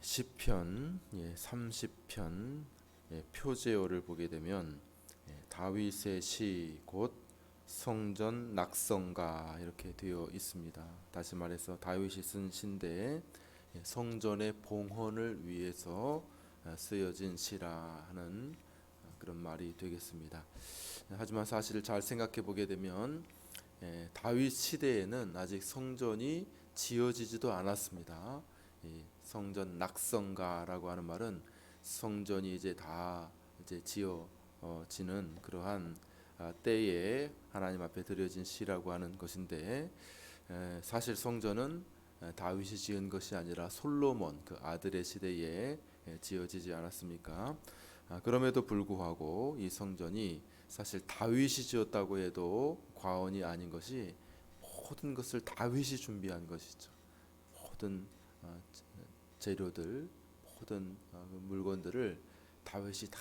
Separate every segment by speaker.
Speaker 1: 시편 30편 표제어를 보게 되면 다윗의 시 곧 성전 낙성가 이렇게 되어 있습니다. 다시 말해서 다윗이 쓴 시인데 성전의 봉헌을 위해서 쓰여진 시라 하는 그런 말이 되겠습니다. 하지만 사실 잘 생각해 보게 되면 다윗 시대에는 아직 성전이 지어지지도 않았습니다. 이 성전 낙성가라고 하는 말은 성전이 이제 지어지는 그러한 때에 하나님 앞에 드려진 시라고 하는 것인데, 사실 성전은 다윗이 지은 것이 아니라 솔로몬 그 아들의 시대에 지어지지 않았습니까? 그럼에도 불구하고 이 성전이 사실 다윗이 지었다고 해도 과언이 아닌 것이, 모든 것을 다윗이 준비한 것이죠. 모든 재료들, 모든 물건들을 다윗이 다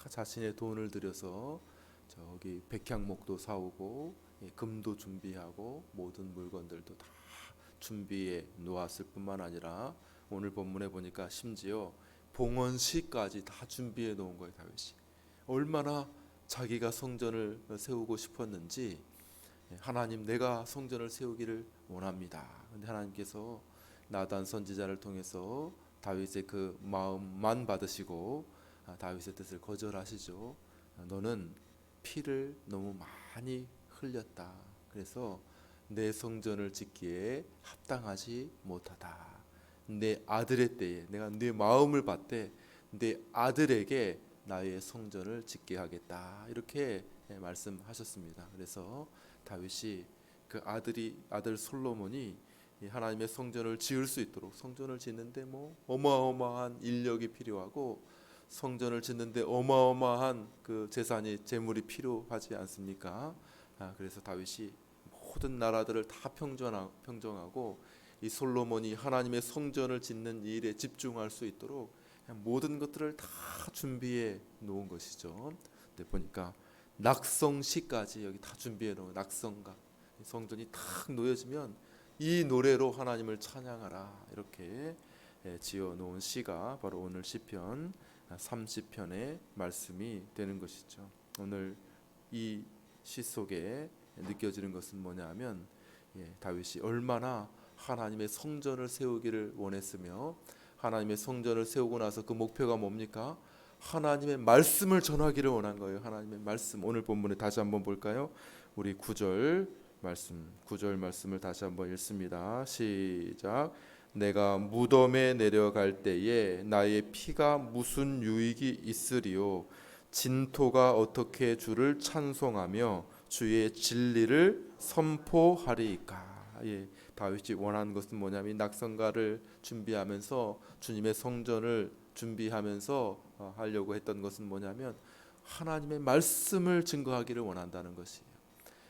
Speaker 1: 자신의 돈을 들여서 저기 백향목도 사오고 금도 준비하고 모든 물건들도 다 준비해 놓았을 뿐만 아니라 오늘 본문에 보니까 심지어 봉헌시까지 다 준비해 놓은 거예요. 다윗이 얼마나 자기가 성전을 세우고 싶었는지, 하나님 내가 성전을 세우기를 원합니다. 근데 하나님께서 나단 선지자를 통해서 다윗의 그 마음만 받으시고 다윗의 뜻을 거절하시죠. 너는 피를 너무 많이 흘렸다. 그래서 내 성전을 짓기에 합당하지 못하다. 내 아들의 때에 내가 네 마음을 받되 내 아들에게 나의 성전을 짓게 하겠다. 이렇게 말씀하셨습니다. 그래서 다윗이 그 아들 솔로몬이 하나님의 성전을 지을 수 있도록, 성전을 짓는데 뭐 어마어마한 인력이 필요하고 성전을 짓는데 어마어마한 그 재물이 필요하지 않습니까? 그래서 다윗이 모든 나라들을 다 평정하고 이 솔로몬이 하나님의 성전을 짓는 일에 집중할 수 있도록 모든 것들을 다 준비해 놓은 것이죠. 근데 보니까 낙성시까지 여기 다 준비해 놓은 낙성가, 성전이 탁 놓여지면 이 노래로 하나님을 찬양하라 이렇게 지어 놓은 시가 바로 오늘 시편 30편의 말씀이 되는 것이죠. 오늘 이 시 속에 느껴지는 것은 뭐냐면, 다윗이 얼마나 하나님의 성전을 세우기를 원했으며, 하나님의 성전을 세우고 나서 그 목표가 뭡니까? 하나님의 말씀을 전하기를 원한 거예요. 하나님의 말씀. 오늘 본문에 다시 한번 볼까요? 우리 9절 말씀을 다시 한번 읽습니다. 시작. 내가 무덤에 내려갈 때에 나의 피가 무슨 유익이 있으리요? 진토가 어떻게 주를 찬송하며 주의 진리를 선포하리이까? 다윗이 원하는 것은 뭐냐면 낙성가를 준비하면서 주님의 성전을 준비하면서 하려고 했던 것은 뭐냐면 하나님의 말씀을 증거하기를 원한다는 것이에요.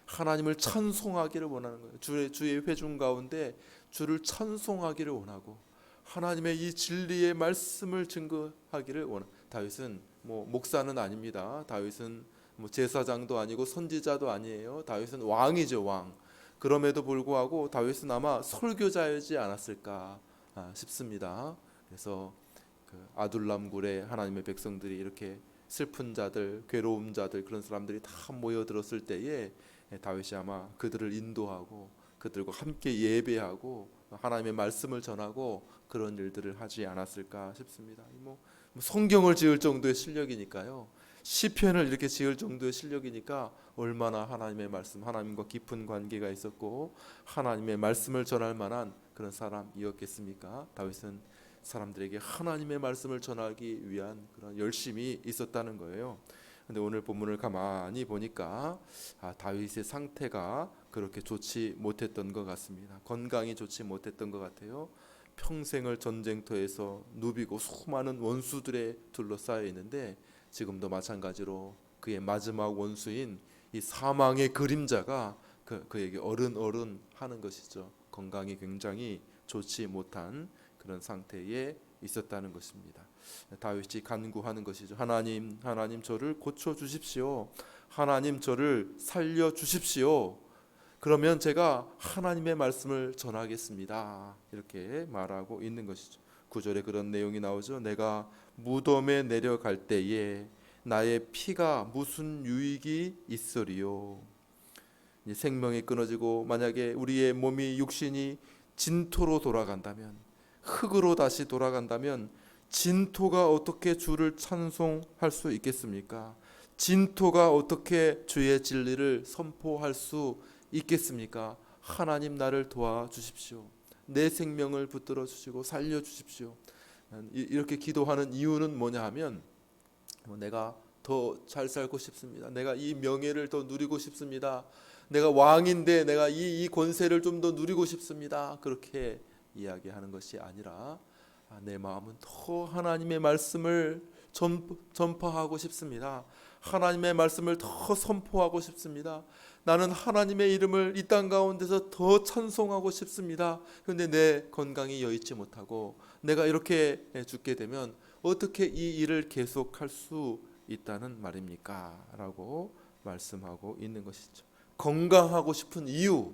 Speaker 1: 하나님을 찬송하기를 원하는 거예요. 주의 회중 가운데 주를 찬송하기를 원하고 하나님의 이 진리의 말씀을 증거하기를 원하. 다윗은 뭐 목사는 아닙니다. 다윗은 뭐 제사장도 아니고 선지자도 아니에요. 다윗은 왕이죠, 왕. 그럼에도 불구하고 다윗은 아마 설교자이지 않았을까 싶습니다. 그래서 그 아둘람 굴에 하나님의 백성들이 이렇게 슬픈 자들, 괴로운 자들, 그런 사람들이 다 모여들었을 때에 다윗이 아마 그들을 인도하고 그들과 함께 예배하고 하나님의 말씀을 전하고 그런 일들을 하지 않았을까 싶습니다. 뭐 성경을 지을 정도의 실력이니까요. 시편을 이렇게 지을 정도의 실력이니까 얼마나 하나님의 말씀, 하나님과 깊은 관계가 있었고 하나님의 말씀을 전할 만한 그런 사람이었겠습니까? 다윗은 사람들에게 하나님의 말씀을 전하기 위한 그런 열심이 있었다는 거예요. 근데 오늘 본문을 가만히 보니까 다윗의 상태가 그렇게 좋지 못했던 것 같습니다. 건강이 좋지 못했던 것 같아요. 평생을 전쟁터에서 누비고 수많은 원수들에 둘러싸여 있는데 지금도 마찬가지로 그의 마지막 원수인 이 사망의 그림자가 그에게 어른 하는 것이죠. 건강이 굉장히 좋지 못한 그런 상태에 있었다는 것입니다. 다윗이 간구하는 것이죠. 하나님 저를 고쳐 주십시오. 하나님 저를 살려 주십시오. 그러면 제가 하나님의 말씀을 전하겠습니다. 이렇게 말하고 있는 것이죠. 9절에 그런 내용이 나오죠. 내가 무덤에 내려갈 때에 나의 피가 무슨 유익이 있으리요. 생명이 끊어지고 만약에 우리의 몸이 육신이 진토로 돌아간다면, 흙으로 다시 돌아간다면 진토가 어떻게 주를 찬송할 수 있겠습니까? 진토가 어떻게 주의 진리를 선포할 수 있겠습니까? 하나님 나를 도와주십시오. 내 생명을 붙들어 주시고 살려주십시오. 이렇게 기도하는 이유는 뭐냐 하면, 내가 더 잘 살고 싶습니다. 내가 이 명예를 더 누리고 싶습니다. 내가 왕인데 내가 이 권세를 좀 더 누리고 싶습니다. 그렇게 이야기하는 것이 아니라, 내 마음은 더 하나님의 말씀을 전파하고 싶습니다. 하나님의 말씀을 더 선포하고 싶습니다. 나는 하나님의 이름을 이 땅 가운데서 더 찬송하고 싶습니다. 그런데 내 건강이 여의치 못하고 내가 이렇게 죽게 되면 어떻게 이 일을 계속할 수 있다는 말입니까? 라고 말씀하고 있는 것이죠. 건강하고 싶은 이유,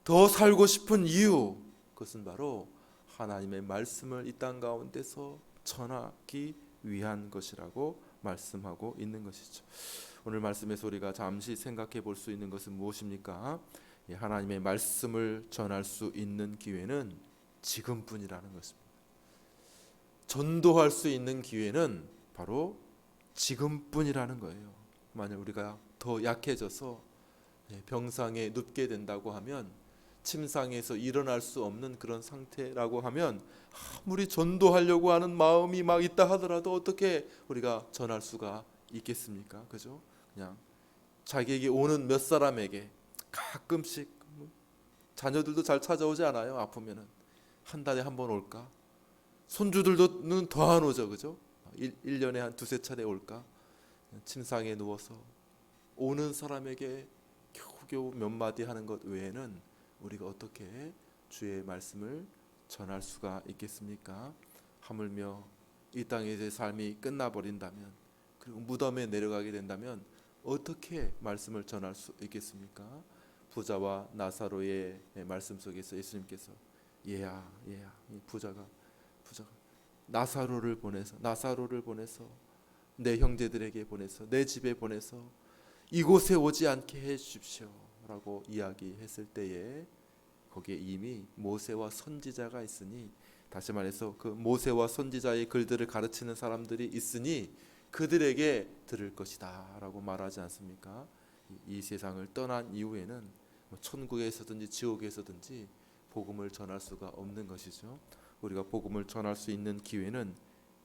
Speaker 1: 더 살고 싶은 이유, 그것은 바로 하나님의 말씀을 이 땅 가운데서 전하기 위한 것이라고 말씀하고 있는 것이죠. 오늘 말씀에서 우리가 잠시 생각해 볼 수 있는 것은 무엇입니까? 하나님의 말씀을 전할 수 있는 기회는 지금뿐이라는 것입니다. 전도할 수 있는 기회는 바로 지금뿐이라는 거예요. 만약 우리가 더 약해져서 병상에 눕게 된다고 하면, 침상에서 일어날 수 없는 그런 상태라고 하면, 아무리 전도하려고 하는 마음이 막 있다 하더라도 어떻게 우리가 전할 수가 있겠습니까? 그죠? 그냥 자기에게 오는 몇 사람에게 가끔씩, 자녀들도 잘 찾아오지 않아요. 아프면은 한 달에 한 번 올까? 손주들도는 더 안 오죠. 그죠? 1년에 한 두세 차례 올까? 침상에 누워서 오는 사람에게 겨우겨우 몇 마디 하는 것 외에는 우리가 어떻게 주의 말씀을 전할 수가 있겠습니까? 하물며 이 땅에서의 삶이 끝나버린다면, 그리고 무덤에 내려가게 된다면 어떻게 말씀을 전할 수 있겠습니까? 부자와 나사로의 말씀 속에서 예수님께서 얘야 이 부자가 나사로를 보내서 내 형제들에게 보내서 내 집에 보내서 이곳에 오지 않게 해 주십시오 라고 이야기했을 때에, 거기에 이미 모세와 선지자가 있으니, 다시 말해서 그 모세와 선지자의 글들을 가르치는 사람들이 있으니 그들에게 들을 것이다 라고 말하지 않습니까? 이 세상을 떠난 이후에는 천국에서든지 지옥에서든지 복음을 전할 수가 없는 것이죠. 우리가 복음을 전할 수 있는 기회는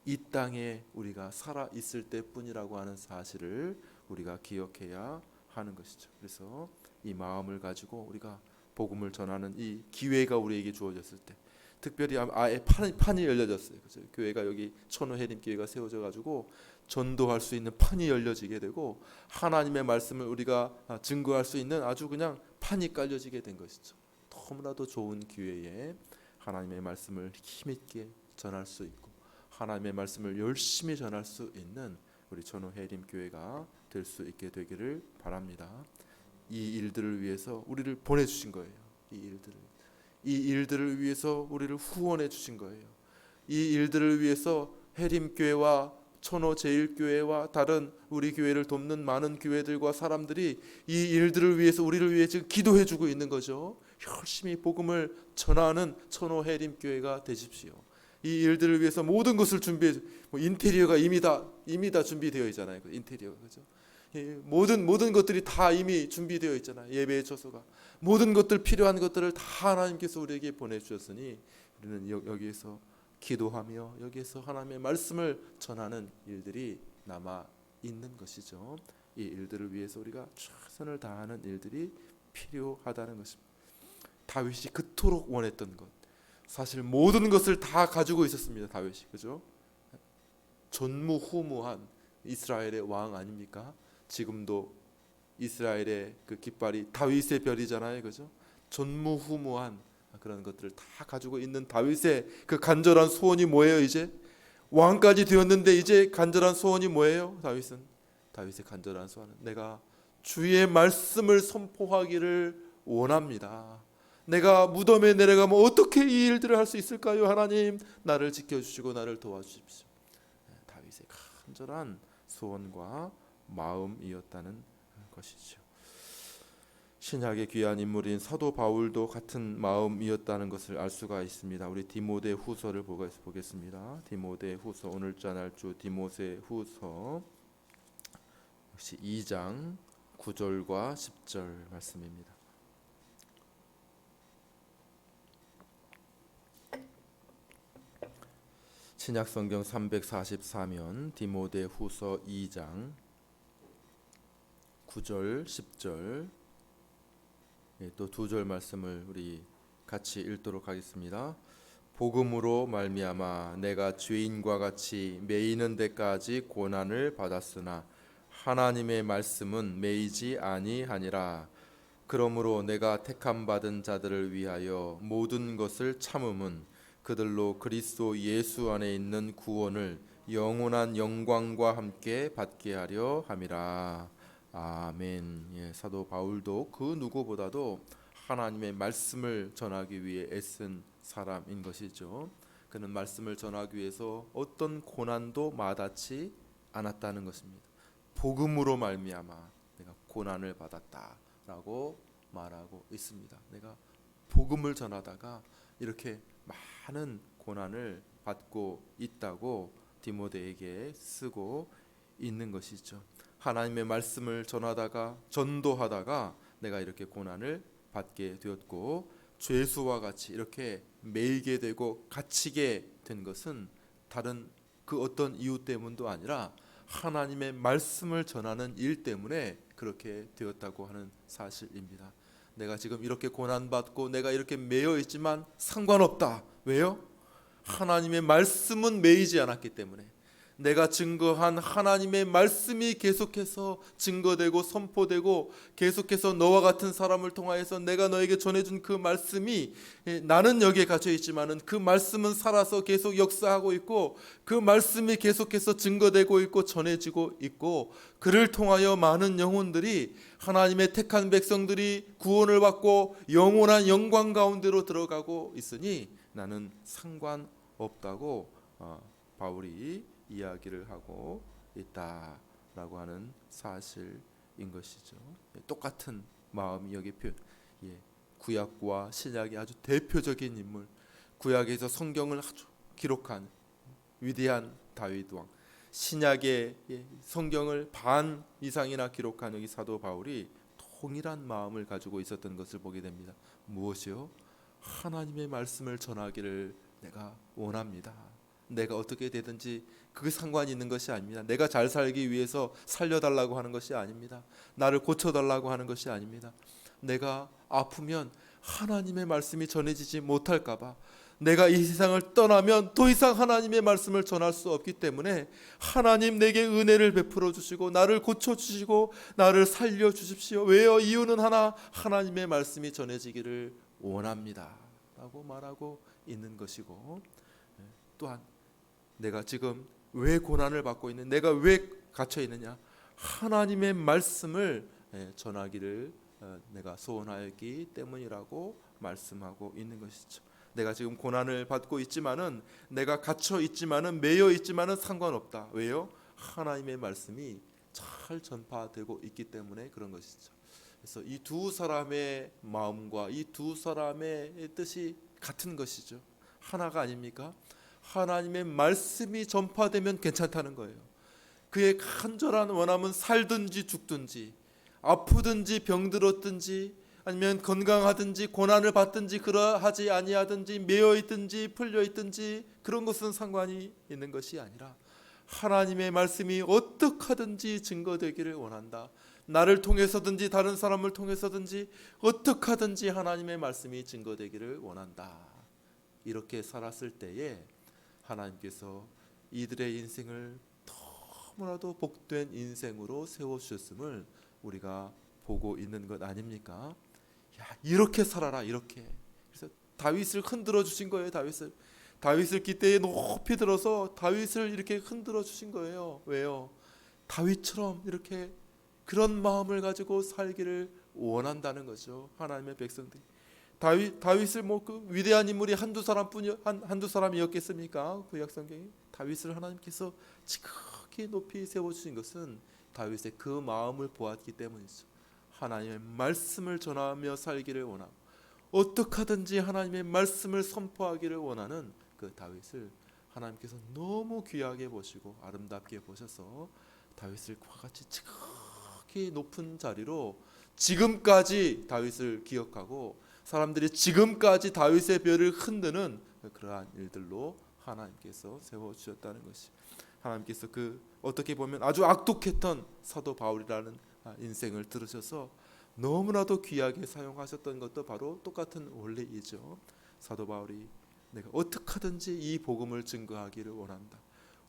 Speaker 1: 이 땅에 우리가 살아 있을 때뿐이라고 하는 사실을 우리가 기억해야 하는 것이죠. 그래서 이 마음을 가지고 우리가 복음을 전하는 이 기회가 우리에게 주어졌을 때, 특별히 아예 판이 열려졌어요. 그렇죠? 교회가 여기 천호해림 교회가 세워져 가지고 전도할 수 있는 판이 열려지게 되고, 하나님의 말씀을 우리가 증거할 수 있는 아주 그냥 판이 깔려지게 된 것이죠. 너무나도 좋은 기회에 하나님의 말씀을 힘있게 전할 수 있고, 하나님의 말씀을 열심히 전할 수 있는 우리 천호해림 교회가 될 수 있게 되기를 바랍니다. 이 일들을 위해서 우리를 보내주신 거예요. 이 일들을 위해서 우리를 후원해 주신 거예요. 이 일들을 위해서 해림교회와 천호제일교회와 다른 우리 교회를 돕는 많은 교회들과 사람들이 이 일들을 위해서 우리를 위해 지금 기도해 주고 있는 거죠. 열심히 복음을 전하는 천호해림교회가 되십시오. 이 일들을 위해서 모든 것을 준비해, 인테리어가 이미 다 준비되어 있잖아요. 인테리어가, 그죠? 모든 것들이 다 이미 준비되어 있잖아요. 예배의 처소가, 모든 것들, 필요한 것들을 다 하나님께서 우리에게 보내주셨으니 우리는 여기에서 기도하며 여기에서 하나님의 말씀을 전하는 일들이 남아 있는 것이죠. 이 일들을 위해서 우리가 최선을 다하는 일들이 필요하다는 것입니다. 다윗이 그토록 원했던 것, 사실 모든 것을 다 가지고 있었습니다. 다윗이, 그죠? 전무후무한 이스라엘의 왕 아닙니까? 지금도 이스라엘의 그 깃발이 다윗의 별이잖아요, 그죠? 전무후무한 그런 것들을 다 가지고 있는 다윗의 그 간절한 소원이 뭐예요? 이제 왕까지 되었는데 이제 간절한 소원이 뭐예요? 다윗의 간절한 소원은 내가 주의 말씀을 선포하기를 원합니다. 내가 무덤에 내려가면 어떻게 이 일들을 할 수 있을까요? 하나님, 나를 지켜주시고 나를 도와주십시오. 다윗의 간절한 소원과 마음이었다는 것이죠. 신약의 귀한 인물인 사도 바울도 같은 마음이었다는 것을 알 수가 있습니다. 우리 디모데 후서를 보겠습니다. 디모데 후서, 오늘자 날주 디모데 후서 역시 2장 9절과 10절 말씀입니다. 신약 성경 344면 디모데 후서 2장 9절 10절, 또 2절 말씀을 우리 같이 읽도록 하겠습니다. 복음으로 말미암아 내가 죄인과 같이 매이는 데까지 고난을 받았으나 하나님의 말씀은 매이지 아니하니라. 그러므로 내가 택함 받은 자들을 위하여 모든 것을 참음은 그들로 그리스도 예수 안에 있는 구원을 영원한 영광과 함께 받게 하려 함이라. 아멘. 사도 바울도 그 누구보다도 하나님의 말씀을 전하기 위해 애쓴 사람인 것이죠. 그는 말씀을 전하기 위해서 어떤 고난도 마다치 않았다는 것입니다. 복음으로 말미암아 내가 고난을 받았다라고 말하고 있습니다. 내가 복음을 전하다가 이렇게 많은 고난을 받고 있다고 디모데에게 쓰고 있는 것이죠. 하나님의 말씀을 전하다가 전도하다가 내가 이렇게 고난을 받게 되었고, 죄수와 같이 이렇게 매이게 되고 갇히게 된 것은 다른 그 어떤 이유 때문도 아니라 하나님의 말씀을 전하는 일 때문에 그렇게 되었다고 하는 사실입니다. 내가 지금 이렇게 고난받고 내가 이렇게 매여 있지만 상관없다. 왜요? 하나님의 말씀은 매이지 않았기 때문에. 내가 증거한 하나님의 말씀이 계속해서 증거되고 선포되고 계속해서 너와 같은 사람을 통하여서 내가 너에게 전해준 그 말씀이, 나는 여기에 갇혀 있지만은 그 말씀은 살아서 계속 역사하고 있고 그 말씀이 계속해서 증거되고 있고 전해지고 있고, 그를 통하여 많은 영혼들이, 하나님의 택한 백성들이 구원을 받고 영원한 영광 가운데로 들어가고 있으니 나는 상관없다고 바울이 이야기를 하고 있다라고 하는 사실인 것이죠. 똑같은 마음이 여기 구약과 신약의 아주 대표적인 인물, 구약에서 성경을 아주 기록한 위대한 다윗 왕, 신약의 성경을 반 이상이나 기록한 여기 사도 바울이 동일한 마음을 가지고 있었던 것을 보게 됩니다. 무엇이요? 하나님의 말씀을 전하기를 내가 원합니다. 내가 어떻게 되든지 그게 상관이 있는 것이 아닙니다. 내가 잘 살기 위해서 살려달라고 하는 것이 아닙니다. 나를 고쳐달라고 하는 것이 아닙니다. 내가 아프면 하나님의 말씀이 전해지지 못할까 봐, 내가 이 세상을 떠나면 더 이상 하나님의 말씀을 전할 수 없기 때문에 하나님 내게 은혜를 베풀어 주시고 나를 고쳐 주시고 나를 살려 주십시오. 왜요? 이유는 하나, 하나님의 말씀이 전해지기를 원합니다 라고 말하고 있는 것이고, 또한 내가 지금 왜 고난을 받고 있는, 내가 왜 갇혀 있느냐, 하나님의 말씀을 전하기를 내가 소원하였기 때문이라고 말씀하고 있는 것이죠. 내가 지금 고난을 받고 있지만은, 내가 갇혀 있지만은, 매여 있지만은 상관없다. 왜요? 하나님의 말씀이 잘 전파되고 있기 때문에 그런 것이죠. 그래서 이 두 사람의 마음과 이 두 사람의 뜻이 같은 것이죠. 하나가 아닙니까? 하나님의 말씀이 전파되면 괜찮다는 거예요. 그의 간절한 원함은 살든지 죽든지, 아프든지 병들었든지, 아니면 건강하든지 고난을 받든지 그러하지 아니하든지, 매여 있든지 풀려 있든지, 그런 것은 상관이 있는 것이 아니라 하나님의 말씀이 어떻게 하든지 증거되기를 원한다. 나를 통해서든지 다른 사람을 통해서든지 어떻게 하든지 하나님의 말씀이 증거되기를 원한다. 이렇게 살았을 때에 하나님께서 이들의 인생을 너무나도 복된 인생으로 세워주셨음을 우리가 보고 있는 것 아닙니까? 야, 이렇게 살아라, 이렇게. 그래서 다윗을 흔들어 주신 거예요. 다윗을 기대에 높이 들어서 다윗을 이렇게 흔들어 주신 거예요. 왜요? 다윗처럼 이렇게 그런 마음을 가지고 살기를 원한다는 거죠. 하나님의 백성들이 다윗을 뭐 그 위대한 인물이 한두 사람이었겠습니까? 구약 성경에 다윗을 하나님께서 지극히 높이 세워 주신 것은 다윗의 그 마음을 보았기 때문이죠. 하나님의 말씀을 전하며 살기를 원하고 어떻게 하든지 하나님의 말씀을 선포하기를 원하는 그 다윗을 하나님께서 너무 귀하게 보시고 아름답게 보셔서 다윗을 그와 같이 지극히 높은 자리로 지금까지 다윗을 기억하고 사람들이 지금까지 다윗의 뼈를 흔드는 그러한 일들로 하나님께서 세워주셨다는 것이, 하나님께서 그 어떻게 보면 아주 악독했던 사도 바울이라는 인생을 들으셔서 너무나도 귀하게 사용하셨던 것도 바로 똑같은 원리이죠. 사도 바울이 내가 어떻게 하든지 이 복음을 증거하기를 원한다.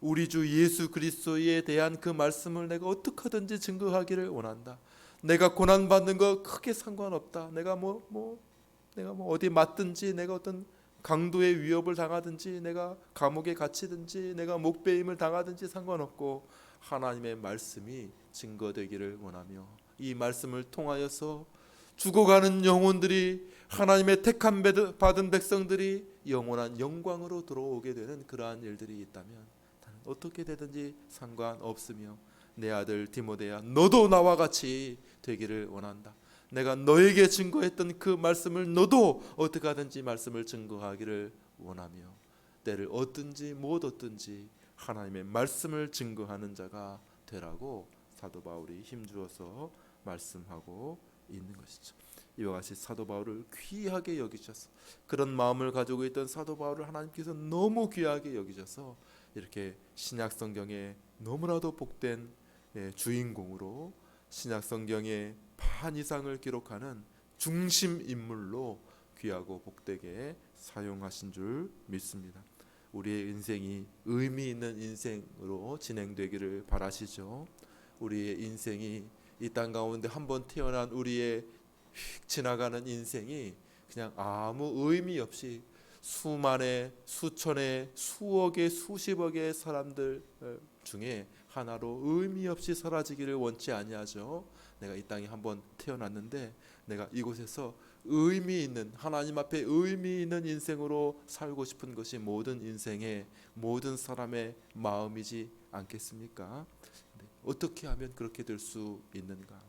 Speaker 1: 우리 주 예수 그리스도에 대한 그 말씀을 내가 어떻게 하든지 증거하기를 원한다. 내가 고난 받는 거 크게 상관없다. 내가 어디 맞든지, 내가 어떤 강도의 위협을 당하든지, 내가 감옥에 갇히든지, 내가 목베임을 당하든지 상관없고 하나님의 말씀이 증거되기를 원하며 이 말씀을 통하여서 죽어가는 영혼들이, 하나님의 택함 받은 백성들이 영원한 영광으로 들어오게 되는 그러한 일들이 있다면 나는 어떻게 되든지 상관없으며 내 아들 디모데야, 너도 나와 같이 되기를 원한다. 내가 너에게 증거했던 그 말씀을 너도 어떻게 하든지 말씀을 증거하기를 원하며 때를 얻든지 못 얻든지 하나님의 말씀을 증거하는 자가 되라고 사도 바울이 힘주어서 말씀하고 있는 것이죠. 이와 같이 사도 바울을 귀하게 여기셔서, 그런 마음을 가지고 있던 사도 바울을 하나님께서 너무 귀하게 여기셔서 이렇게 신약 성경에 너무나도 복된 주인공으로, 신약 성경의 반 이상을 기록하는 중심 인물로 귀하고 복되게 사용하신 줄 믿습니다. 우리의 인생이 의미 있는 인생으로 진행되기를 바라시죠. 우리의 인생이 이 땅 가운데 한번 태어난 우리의 휙 지나가는 인생이 그냥 아무 의미 없이 수만의, 수천의, 수억의, 수십억의 사람들 중에 하나로 의미 없이 사라지기를 원치 아니하죠. 내가 이 땅에 한번 태어났는데 내가 이곳에서 의미 있는, 하나님 앞에 의미 있는 인생으로 살고 싶은 것이 모든 인생의, 모든 사람의 마음이지 않겠습니까? 어떻게 하면 그렇게 될 수 있는가?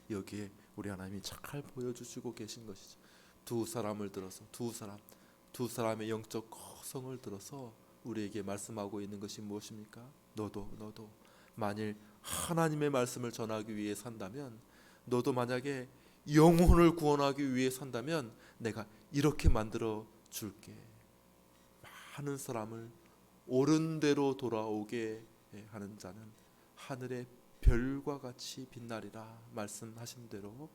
Speaker 1: 여기에 우리 하나님이 잘 보여주시고 계신 것이죠. 두 사람을 들어서, 두 사람의 영적 거성을 들어서 우리에게 말씀하고 있는 것이 무엇입니까? 너도 만일 하나님의 말씀을 전하기 위해 산다면, 너도 만약에 영혼을 구원하기 위해 산다면 내가 이렇게 만들어 줄게. 많은 사람을 옳은 대로 돌아오게 하는 자는 하늘의 별과 같이 빛나리라 말씀하신 대로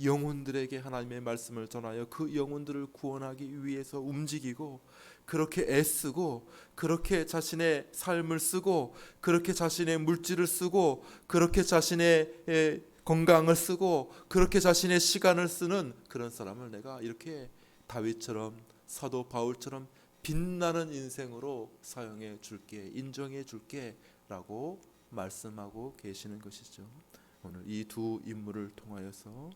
Speaker 1: 영혼들에게 하나님의 말씀을 전하여 그 영혼들을 구원하기 위해서 움직이고, 그렇게 애쓰고, 그렇게 자신의 삶을 쓰고, 그렇게 자신의 물질을 쓰고, 그렇게 자신의 건강을 쓰고, 그렇게 자신의 시간을 쓰는 그런 사람을 내가 이렇게 다윗처럼, 사도 바울처럼 빛나는 인생으로 사용해 줄게, 인정해 줄게 라고 말씀하고 계시는 것이죠. 오늘 이 두 인물을 통하여서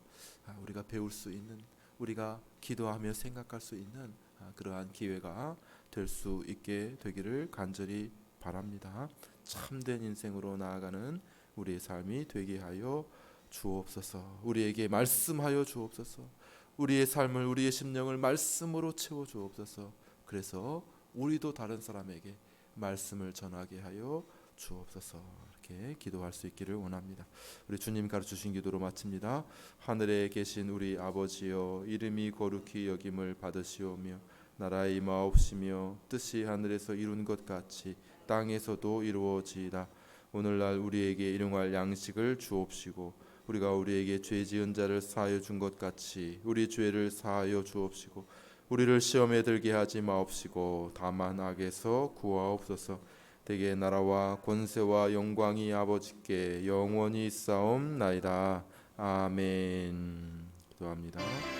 Speaker 1: 우리가 배울 수 있는, 우리가 기도하며 생각할 수 있는 그러한 기회가 될 수 있게 되기를 간절히 바랍니다. 참된 인생으로 나아가는 우리의 삶이 되게 하여 주옵소서. 우리에게 말씀하여 주옵소서. 우리의 삶을, 우리의 심령을 말씀으로 채워 주옵소서. 그래서 우리도 다른 사람에게 말씀을 전하게 하여 주옵소서. 이렇게 기도할 수 있기를 원합니다. 우리 주님 가르치신 기도로 마칩니다. 하늘에 계신 우리 아버지여, 이름이 거룩히 여김을 받으시오며 나라의 임하옵시며 뜻이 하늘에서 이룬 것 같이 땅에서도 이루어지이다. 오늘날 우리에게 일용할 양식을 주옵시고 우리가 우리에게 죄 지은 자를 사하여 준 것 같이 우리 죄를 사하여 주옵시고 우리를 시험에 들게 하지 마옵시고 다만 악에서 구하옵소서. 대개 나라와 권세와 영광이 아버지께 영원히 있사옵나이다. 아멘. 기도합니다.